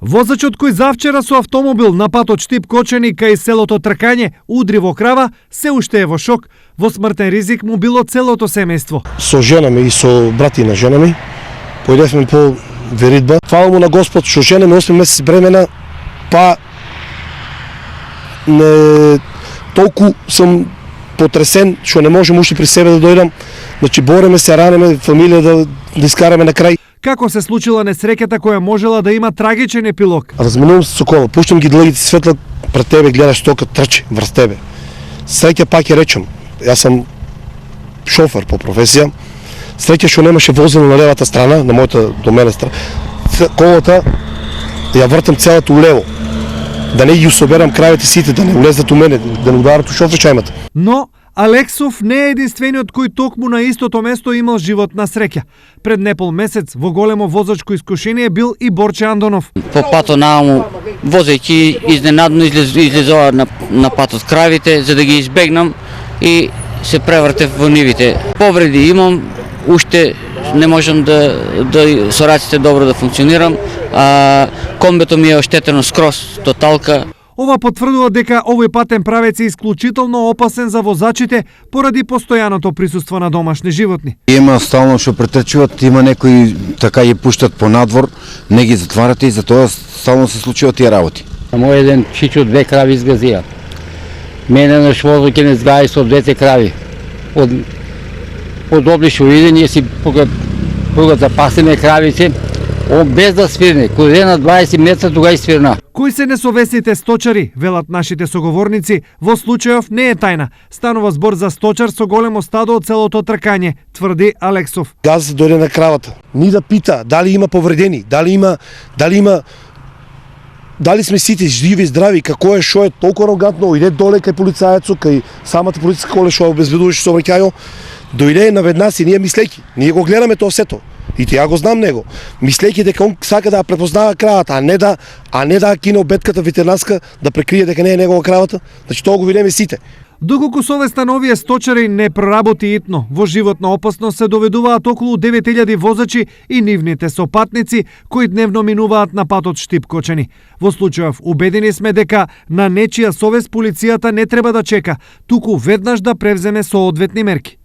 Возачот кој завчера со автомобил на патот Штип-Кочани кај селото Тркање удри во крава, се уште е во шок. Во смртен ризик му било целото семејство. Со жена ми и со брати на жена ми појдевме по веридба. Фала му на Господ што жена ми 8 месеци бремена, па не толку сум потресен што не можам уште при себе да дојдам. Значи бореме се, ранеме фамилија да искараме на крај. Како се случила несреќата која можела да има трагичен епилог? Разменувам се со кола, пуштам ги длъгите светла пред тебе, гледаш тока трчи врз тебе. Среќа пак ја речам, јас сум шофер по професија. Среќа што немаше возило на левата страна, на мојата до мене страна. Колата ја вртам целата улево. Да не ги соберам кравите сите, да не улезат у мене, да не ударат у шофершајмата. Но Алексов не е единствениот кој токму на истото место имал живот на среќа. Пред непол месец во големо возачко искушение бил и Борче Андонов. По патот нааму, возејќи изненадно излезува на патот кравите за да ги избегнам и се превртев во нивите. Повреди имам, уште не можам да со раците добро да функционирам, а комбето ми е оштетено скроз, тоталка. Ова потврдува дека овој патен правец е исклучително опасен за возачите поради постојаното присуство на домашни животни. Има стално што претрчуваат, има некои така ги пуштат по надвор, не ги затварате и затоа стално се случуваат тие работи. Мој еден чичо 2 крави изгазија. Мене на возот ќе не сгаи со 2 крави. Од облишо иде, ние си пога да пасеме кравице, он без да свирне. Кој на 20 метра тога и свирна. Кои се несовесните сточари, велат нашите соговорници, во случајов не е тајна. Станува збор за сточар со големо стадо од селото Тркање, тврди Алексов. Газа дојде на кравата. Ни да пита дали има повредени, дали сме сите живи и здрави, како е, шо е, толку арогантно, иде доле кај полицајецот, кај самата полициска кола што обезбедуваше сообраќајот, дојде наведнаш и ние мислејќи, ние го гледаме тоа сето. И ја го знам него, мислејќи дека он сака да препознава кравата, а не да кине обетката ветеринарска да прекрие дека не е негова кравата. Значи тоа го видиме сите. Доколку совестан овие сточари не проработи итно, во животна опасност се доведуваат околу 9000 возачи и нивните сопатници кои дневно минуваат на патот Штип-Кочани. Во случајов убедени сме дека на нечија совест полицијата не треба да чека, туку веднаш да превземе соодветни мерки.